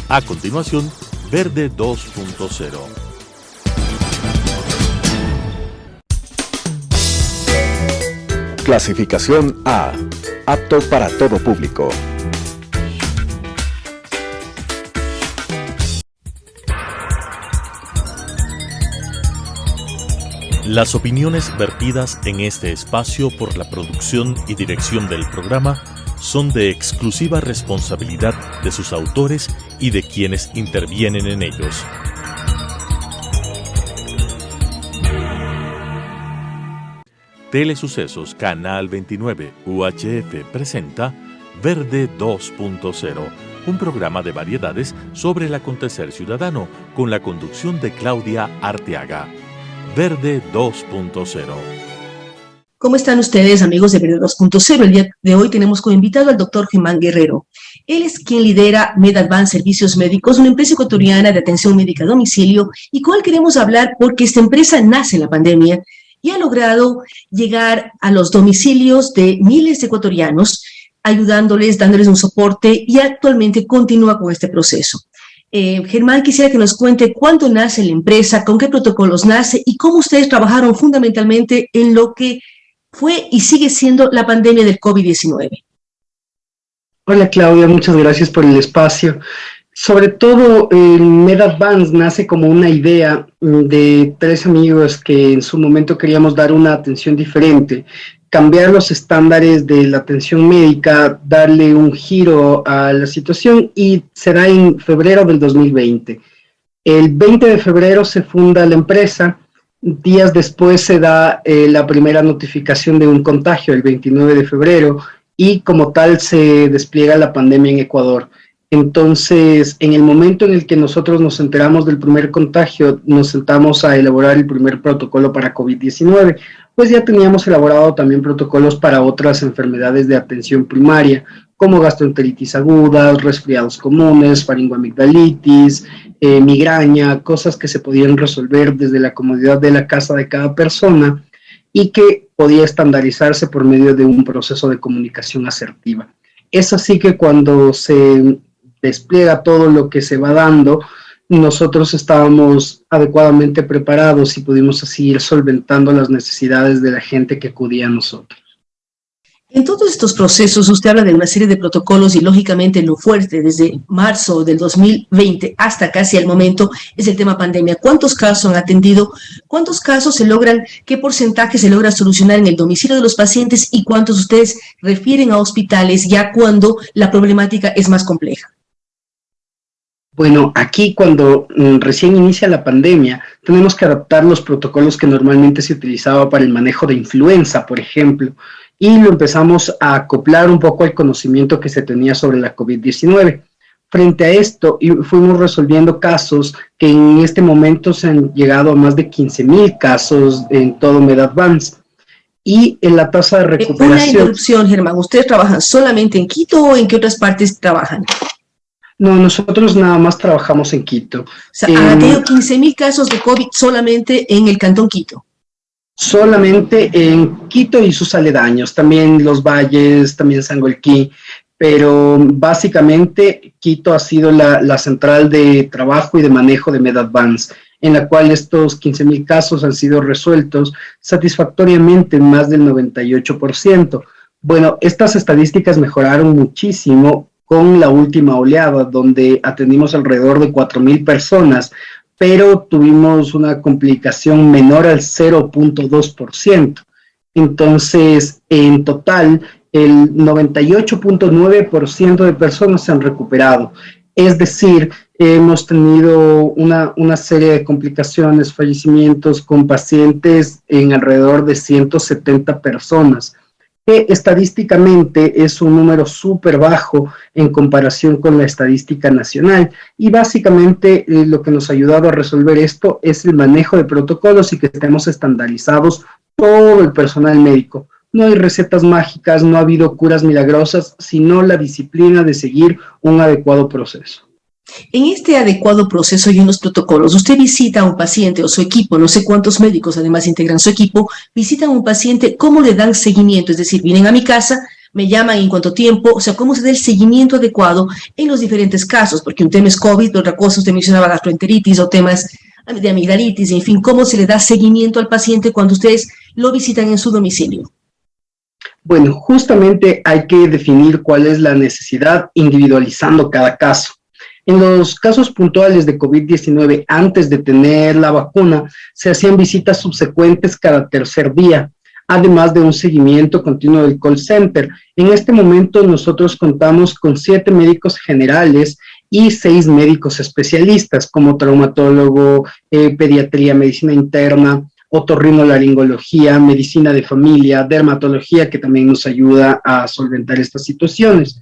A continuación, Verde 2.0. Clasificación A. Apto para todo público. Las opiniones vertidas en este espacio por la producción y dirección del programa son de exclusiva responsabilidad de sus autores y de quienes intervienen en ellos. Telesucesos Canal 29 UHF presenta Verde 2.0, un programa de variedades sobre el acontecer ciudadano con la conducción de Claudia Arteaga. Verde 2.0. ¿Cómo están ustedes, amigos de Verde 2.0? El día de hoy tenemos como invitado al doctor Germán Guerrero. Él es quien lidera MedAdvance Servicios Médicos, una empresa ecuatoriana de atención médica a domicilio, y con él queremos hablar porque esta empresa nace en la pandemia y ha logrado llegar a los domicilios de miles de ecuatorianos, ayudándoles, dándoles un soporte, y actualmente continúa con este proceso. Germán, quisiera que nos cuente cuándo nace la empresa, con qué protocolos nace y cómo ustedes trabajaron fundamentalmente en lo que fue y sigue siendo la pandemia del COVID-19. Hola Claudia, muchas gracias por el espacio. Sobre todo, el MedAdvance nace como una idea de tres amigos que en su momento queríamos dar una atención diferente, cambiar los estándares de la atención médica, darle un giro a la situación, y será en febrero del 2020. El 20 de febrero se funda la empresa, días después se da la primera notificación de un contagio, el 29 de febrero, y como tal se despliega la pandemia en Ecuador. Entonces, en el momento en el que nosotros nos enteramos del primer contagio, nos sentamos a elaborar el primer protocolo para COVID-19, pues ya teníamos elaborado también protocolos para otras enfermedades de atención primaria, como gastroenteritis aguda, resfriados comunes, faringoamigdalitis, migraña, cosas que se podían resolver desde la comodidad de la casa de cada persona y que podía estandarizarse por medio de un proceso de comunicación asertiva. Es así que cuando se despliega todo lo que se va dando, nosotros estábamos adecuadamente preparados y pudimos así ir solventando las necesidades de la gente que acudía a nosotros. En todos estos procesos usted habla de una serie de protocolos y lógicamente lo fuerte desde marzo del 2020 hasta casi el momento es el tema pandemia. ¿Cuántos casos han atendido? ¿Cuántos casos se logran? ¿Qué porcentaje se logra solucionar en el domicilio de los pacientes? ¿Y cuántos ustedes refieren a hospitales ya cuando la problemática es más compleja? Bueno, aquí cuando recién inicia la pandemia, tenemos que adaptar los protocolos que normalmente se utilizaba para el manejo de influenza, por ejemplo, y lo empezamos a acoplar un poco al conocimiento que se tenía sobre la COVID-19. Frente a esto, fuimos resolviendo casos que en este momento se han llegado a más de 15,000 casos en todo MedAdvance. Y en la tasa de recuperación... Una interrupción, Germán. ¿Ustedes trabajan solamente en Quito o en qué otras partes trabajan? No, nosotros nada más trabajamos en Quito. O sea, han tenido 15,000 casos de COVID solamente en el Cantón Quito. Solamente en Quito y sus aledaños, también Los Valles, también Sangolquí, pero básicamente Quito ha sido la central de trabajo y de manejo de MedAdvance, en la cual estos 15,000 casos han sido resueltos satisfactoriamente en más del 98%. Bueno, estas estadísticas mejoraron muchísimo con la última oleada, donde atendimos alrededor de 4,000 personas, pero tuvimos una complicación menor al 0.2%. Entonces, en total, el 98.9% de personas se han recuperado. Es decir, hemos tenido una serie de complicaciones, fallecimientos con pacientes en alrededor de 170 personas, que estadísticamente es un número súper bajo en comparación con la estadística nacional. Y básicamente lo que nos ha ayudado a resolver esto es el manejo de protocolos y que estemos estandarizados todo el personal médico. No hay recetas mágicas, no ha habido curas milagrosas, sino la disciplina de seguir un adecuado proceso. En este adecuado proceso y en los protocolos, usted visita a un paciente o su equipo, no sé cuántos médicos además integran su equipo, visitan a un paciente, ¿cómo le dan seguimiento? Es decir, vienen a mi casa, me llaman en cuánto tiempo, o sea, cómo se da el seguimiento adecuado en los diferentes casos, porque un tema es COVID, otra cosa usted mencionaba gastroenteritis o temas de amigdalitis, en fin, cómo se le da seguimiento al paciente cuando ustedes lo visitan en su domicilio. Bueno, justamente hay que definir cuál es la necesidad individualizando cada caso. En los casos puntuales de COVID-19, antes de tener la vacuna, se hacían visitas subsecuentes cada tercer día, además de un seguimiento continuo del call center. En este momento nosotros contamos con 7 médicos generales y 6 médicos especialistas, como traumatólogo, pediatría, medicina interna, otorrinolaringología, medicina de familia, dermatología, que también nos ayuda a solventar estas situaciones.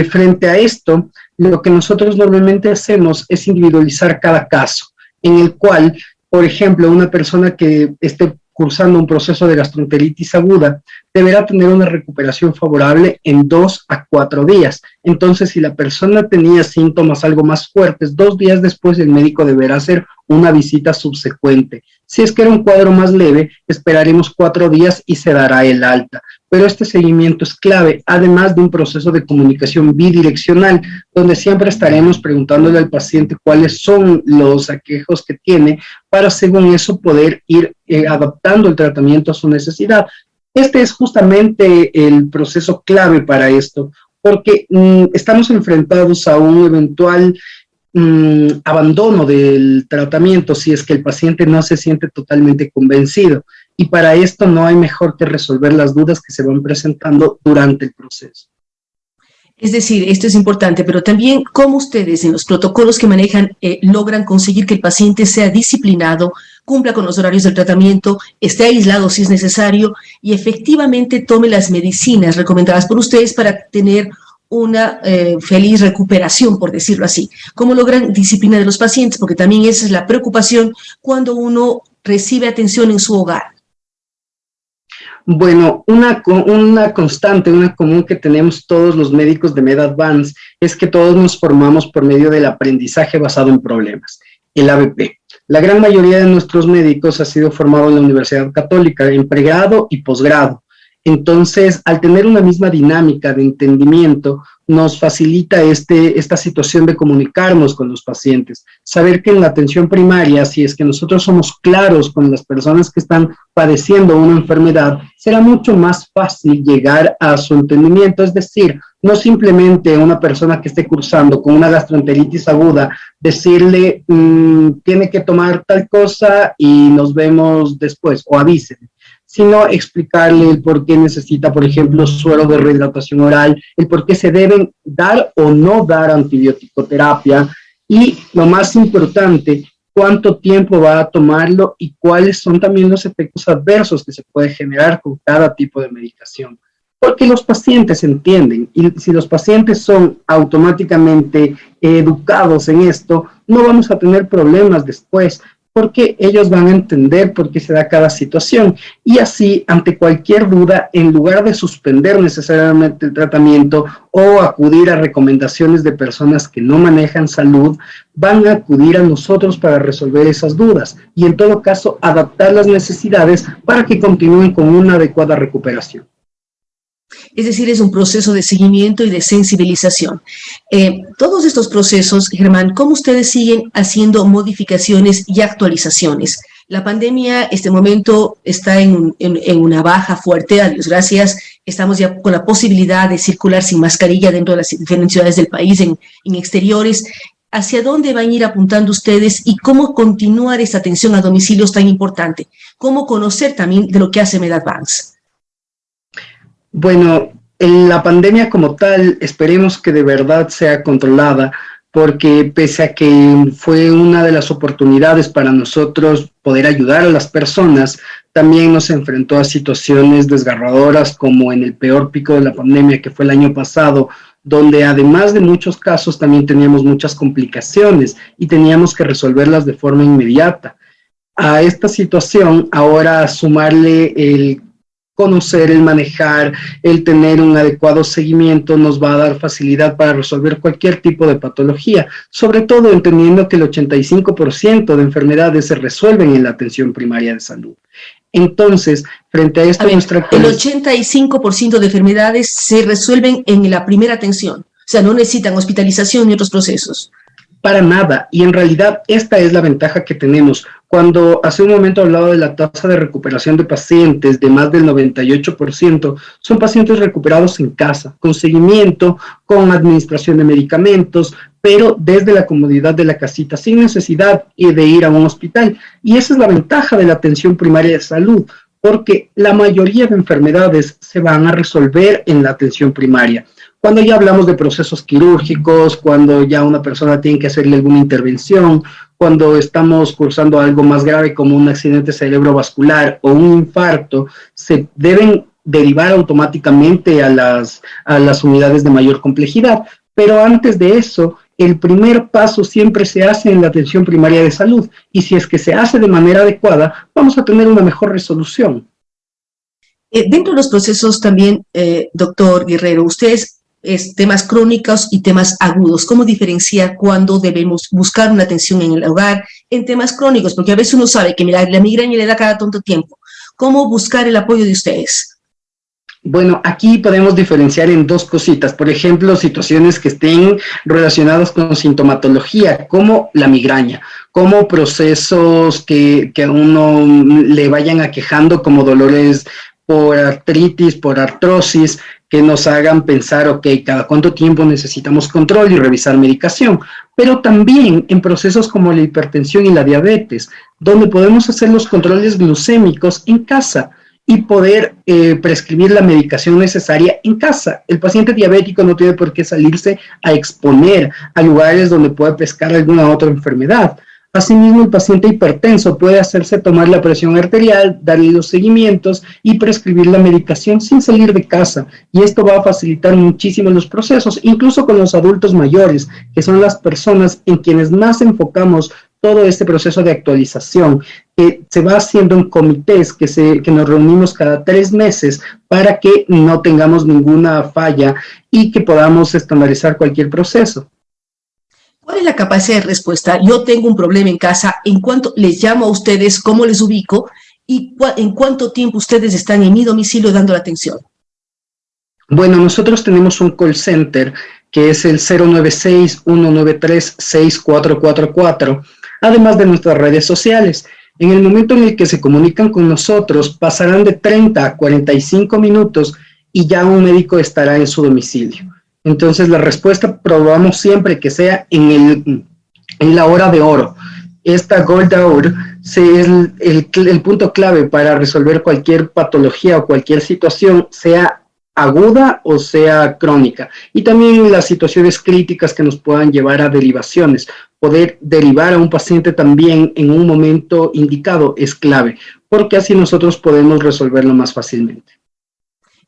Frente a esto, lo que nosotros normalmente hacemos es individualizar cada caso, en el cual, por ejemplo, una persona que esté cursando un proceso de gastroenteritis aguda deberá tener una recuperación favorable en 2 a 4 días. Entonces, si la persona tenía síntomas algo más fuertes, 2 días después el médico deberá hacer una visita subsecuente. Si es que era un cuadro más leve, esperaremos 4 días y se dará el alta. Pero este seguimiento es clave, además de un proceso de comunicación bidireccional, donde siempre estaremos preguntándole al paciente cuáles son los aquejos que tiene, para según eso poder ir adaptando el tratamiento a su necesidad. Este es justamente el proceso clave para esto, porque estamos enfrentados a un eventual abandono del tratamiento si es que el paciente no se siente totalmente convencido, y para esto no hay mejor que resolver las dudas que se van presentando durante el proceso. Es decir, esto es importante, pero también cómo ustedes en los protocolos que manejan logran conseguir que el paciente sea disciplinado, cumpla con los horarios del tratamiento, esté aislado si es necesario y efectivamente tome las medicinas recomendadas por ustedes para tener una feliz recuperación, por decirlo así. ¿Cómo logran disciplina de los pacientes? Porque también esa es la preocupación cuando uno recibe atención en su hogar. Bueno, una constante, una común que tenemos todos los médicos de MedAdvance es que todos nos formamos por medio del aprendizaje basado en problemas, el ABP. La gran mayoría de nuestros médicos ha sido formado en la Universidad Católica, en pregrado y posgrado. Entonces, al tener una misma dinámica de entendimiento, nos facilita esta situación de comunicarnos con los pacientes. Saber que en la atención primaria, si es que nosotros somos claros con las personas que están padeciendo una enfermedad, será mucho más fácil llegar a su entendimiento. Es decir, no simplemente una persona que esté cursando con una gastroenteritis aguda, decirle, tiene que tomar tal cosa y nos vemos después, o avísenme, sino explicarle el por qué necesita, por ejemplo, suero de rehidratación oral, el por qué se deben dar o no dar antibiótico-terapia, y lo más importante, cuánto tiempo va a tomarlo y cuáles son también los efectos adversos que se puede generar con cada tipo de medicación. Porque los pacientes entienden, y si los pacientes son automáticamente educados en esto, no vamos a tener problemas después, porque ellos van a entender por qué se da cada situación, y así, ante cualquier duda, en lugar de suspender necesariamente el tratamiento o acudir a recomendaciones de personas que no manejan salud, van a acudir a nosotros para resolver esas dudas, y en todo caso, adaptar las necesidades para que continúen con una adecuada recuperación. Es decir, es un proceso de seguimiento y de sensibilización. Todos estos procesos, Germán, ¿cómo ustedes siguen haciendo modificaciones y actualizaciones? La pandemia, este momento, está en una baja fuerte, a Dios gracias. Estamos ya con la posibilidad de circular sin mascarilla dentro de las diferentes ciudades del país, en exteriores. ¿Hacia dónde van a ir apuntando ustedes y cómo continuar esta atención a domicilios tan importante? ¿Cómo conocer también de lo que hace MedAdvance? Bueno, la pandemia como tal, esperemos que de verdad sea controlada, porque pese a que fue una de las oportunidades para nosotros poder ayudar a las personas, también nos enfrentó a situaciones desgarradoras como en el peor pico de la pandemia, que fue el año pasado, donde además de muchos casos también teníamos muchas complicaciones y teníamos que resolverlas de forma inmediata. A esta situación, ahora sumarle el conocer, el manejar, el tener un adecuado seguimiento nos va a dar facilidad para resolver cualquier tipo de patología, sobre todo entendiendo que el 85% de enfermedades se resuelven en la atención primaria de salud. Entonces, frente a esto, el 85% de enfermedades se resuelven en la primera atención, o sea, no necesitan hospitalización ni otros procesos. Para nada, y en realidad esta es la ventaja que tenemos. Cuando hace un momento hablaba de la tasa de recuperación de pacientes de más del 98%, son pacientes recuperados en casa, con seguimiento, con administración de medicamentos, pero desde la comodidad de la casita, sin necesidad de ir a un hospital. Y esa es la ventaja de la atención primaria de salud, porque la mayoría de enfermedades se van a resolver en la atención primaria. Cuando ya hablamos de procesos quirúrgicos, cuando ya una persona tiene que hacerle alguna intervención, cuando estamos cursando algo más grave como un accidente cerebrovascular o un infarto, se deben derivar automáticamente a las unidades de mayor complejidad. Pero antes de eso, el primer paso siempre se hace en la atención primaria de salud, y si es que se hace de manera adecuada, vamos a tener una mejor resolución. Dentro de los procesos también, doctor Guerrero, ustedes temas crónicos y temas agudos. ¿Cómo diferenciar cuándo debemos buscar una atención en el hogar en temas crónicos? Porque a veces uno sabe que la migraña le da cada tanto tiempo. ¿Cómo buscar el apoyo de ustedes? Bueno, aquí podemos diferenciar en dos cositas. Por ejemplo, situaciones que estén relacionadas con sintomatología, como la migraña, como procesos que a uno le vayan aquejando, como dolores por artritis, por artrosis, que nos hagan pensar, ok, cada cuánto tiempo necesitamos control y revisar medicación, pero también en procesos como la hipertensión y la diabetes, donde podemos hacer los controles glucémicos en casa y poder prescribir la medicación necesaria en casa. El paciente diabético no tiene por qué salirse a exponer a lugares donde puede pescar alguna otra enfermedad. Asimismo, el paciente hipertenso puede hacerse tomar la presión arterial, darle los seguimientos y prescribir la medicación sin salir de casa. Y esto va a facilitar muchísimo los procesos, incluso con los adultos mayores, que son las personas en quienes más enfocamos todo este proceso de actualización, que se va haciendo en comités, que nos reunimos cada 3 meses para que no tengamos ninguna falla y que podamos estandarizar cualquier proceso. ¿Cuál es la capacidad de respuesta? Yo tengo un problema en casa, ¿en cuánto les llamo a ustedes? ¿Cómo les ubico? ¿Y en cuánto tiempo ustedes están en mi domicilio dando la atención? Bueno, nosotros tenemos un call center que es el 096-193-6444, además de nuestras redes sociales. En el momento en el que se comunican con nosotros, pasarán de 30 a 45 minutos y ya un médico estará en su domicilio. Entonces, la respuesta probamos siempre que sea en la hora de oro. Esta Gold Hour es el punto clave para resolver cualquier patología o cualquier situación, sea aguda o sea crónica. Y también las situaciones críticas que nos puedan llevar a derivaciones. Poder derivar a un paciente también en un momento indicado es clave, porque así nosotros podemos resolverlo más fácilmente.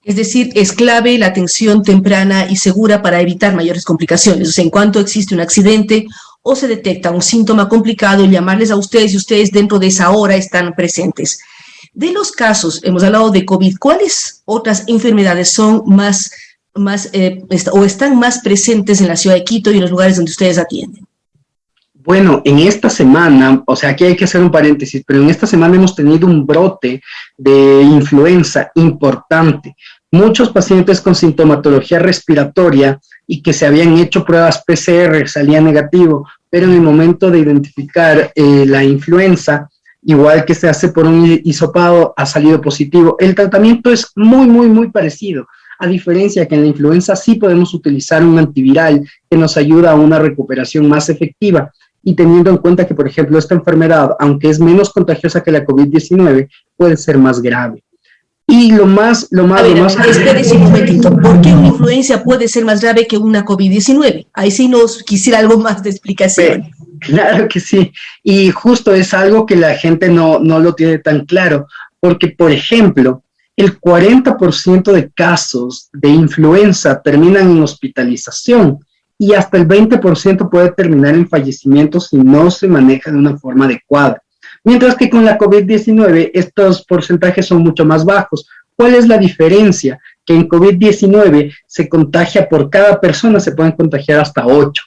Es decir, es clave la atención temprana y segura para evitar mayores complicaciones. O sea, en cuanto existe un accidente o se detecta un síntoma complicado, llamarles a ustedes y ustedes dentro de esa hora están presentes. De los casos, hemos hablado de COVID, ¿cuáles otras enfermedades son o están más presentes en la ciudad de Quito y en los lugares donde ustedes atienden? Bueno, en esta semana, o sea, aquí hay que hacer un paréntesis, pero en esta semana hemos tenido un brote de influenza importante. Muchos pacientes con sintomatología respiratoria y que se habían hecho pruebas PCR salía negativo, pero en el momento de identificar la influenza, igual que se hace por un hisopado, ha salido positivo. El tratamiento es muy parecido, a diferencia que en la influenza sí podemos utilizar un antiviral que nos ayuda a una recuperación más efectiva. Y teniendo en cuenta que, por ejemplo, esta enfermedad, aunque es menos contagiosa que la COVID-19, puede ser más grave. Y Espérese un momentito. ¿Por qué una influencia puede ser más grave que una COVID-19? Ahí sí nos quisiera algo más de explicación. Claro que sí. Y justo es algo que la gente no lo tiene tan claro. Porque, por ejemplo, el 40% de casos de influenza terminan en hospitalización. Y hasta el 20% puede terminar en fallecimiento si no se maneja de una forma adecuada. Mientras que con la COVID-19 estos porcentajes son mucho más bajos. ¿Cuál es la diferencia? Que en COVID-19 se contagia por cada persona, se pueden contagiar hasta 8.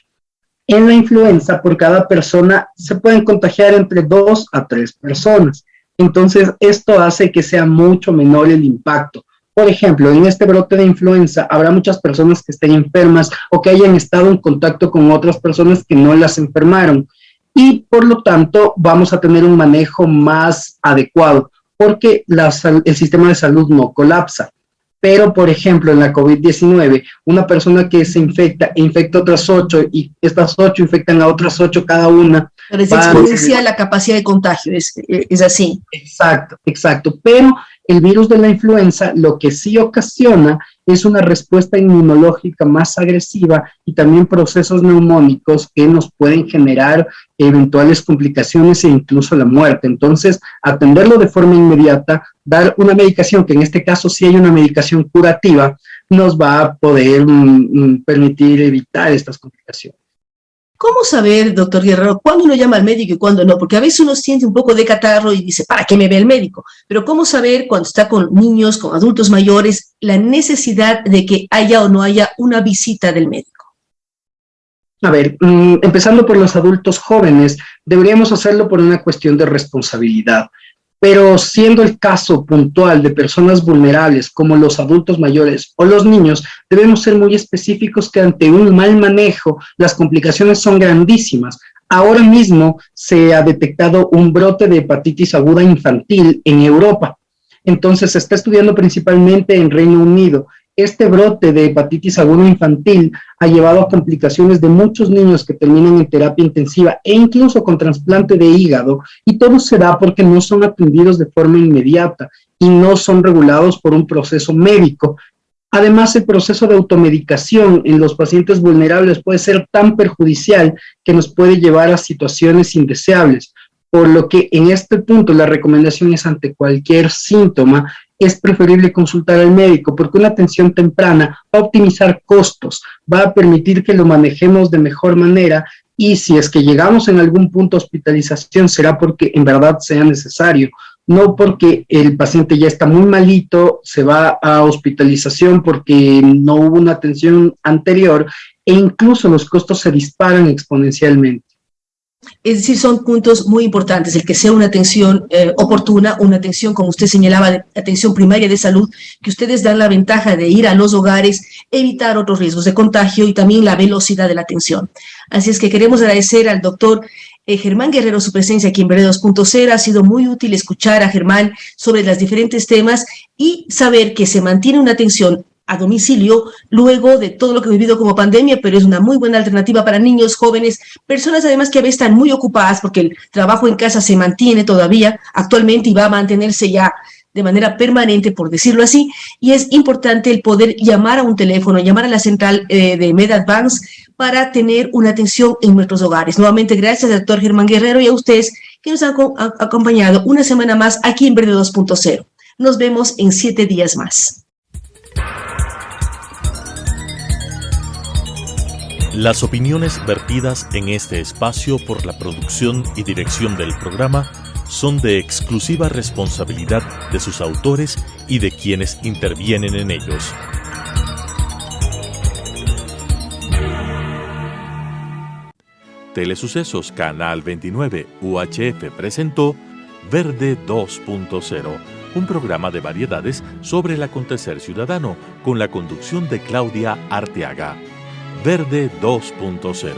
En la influenza, por cada persona se pueden contagiar entre 2 a 3 personas. Entonces, esto hace que sea mucho menor el impacto. Por ejemplo, en este brote de influenza habrá muchas personas que estén enfermas o que hayan estado en contacto con otras personas que no las enfermaron. Y por lo tanto, vamos a tener un manejo más adecuado porque el sistema de salud no colapsa. Pero, por ejemplo, en la COVID-19, una persona que se infecta a otras 8 y estas 8 infectan a otras 8 cada una. Pero es exponencial la capacidad de contagio, es así. Exacto. Pero el virus de la influenza lo que sí ocasiona es una respuesta inmunológica más agresiva y también procesos neumónicos que nos pueden generar eventuales complicaciones e incluso la muerte. Entonces, atenderlo de forma inmediata, dar una medicación, que en este caso sí hay una medicación curativa, nos va a poder permitir evitar estas complicaciones. ¿Cómo saber, doctor Guerrero, cuándo uno llama al médico y cuándo no? Porque a veces uno siente un poco de catarro y dice, ¿para qué me ve el médico? Pero ¿cómo saber cuando está con niños, con adultos mayores, la necesidad de que haya o no haya una visita del médico? A ver, empezando por los adultos jóvenes, deberíamos hacerlo por una cuestión de responsabilidad. Pero siendo el caso puntual de personas vulnerables como los adultos mayores o los niños, debemos ser muy específicos que ante un mal manejo las complicaciones son grandísimas. Ahora mismo se ha detectado un brote de hepatitis aguda infantil en Europa. Entonces se está estudiando principalmente en Reino Unido. Este brote de hepatitis aguda infantil ha llevado a complicaciones de muchos niños que terminan en terapia intensiva e incluso con trasplante de hígado, y todo se da porque no son atendidos de forma inmediata y no son regulados por un proceso médico. Además, el proceso de automedicación en los pacientes vulnerables puede ser tan perjudicial que nos puede llevar a situaciones indeseables, por lo que en este punto la recomendación es ante cualquier síntoma es preferible consultar al médico porque una atención temprana va a optimizar costos, va a permitir que lo manejemos de mejor manera y si es que llegamos en algún punto a hospitalización será porque en verdad sea necesario, no porque el paciente ya está muy malito, se va a hospitalización porque no hubo una atención anterior e incluso los costos se disparan exponencialmente. Es decir, son puntos muy importantes, el que sea una atención oportuna, una atención, como usted señalaba, de atención primaria de salud, que ustedes dan la ventaja de ir a los hogares, evitar otros riesgos de contagio y también la velocidad de la atención. Así es que queremos agradecer al doctor Germán Guerrero su presencia aquí en Verde 2.0. Ha sido muy útil escuchar a Germán sobre los diferentes temas y saber que se mantiene una atención a domicilio luego de todo lo que he vivido como pandemia, pero es una muy buena alternativa para niños, jóvenes, personas además que a veces están muy ocupadas porque el trabajo en casa se mantiene todavía actualmente y va a mantenerse ya de manera permanente, por decirlo así, y es importante el poder llamar a un teléfono, llamar a la central de MedAdvance para tener una atención en nuestros hogares. Nuevamente, gracias al doctor Germán Guerrero y a ustedes que nos han acompañado una semana más aquí en Verde 2.0. Nos vemos en 7 días más. Las opiniones vertidas en este espacio por la producción y dirección del programa son de exclusiva responsabilidad de sus autores y de quienes intervienen en ellos. Telesucesos Canal 29 UHF presentó Verde 2.0, un programa de variedades sobre el acontecer ciudadano con la conducción de Claudia Arteaga. Verde 2.0.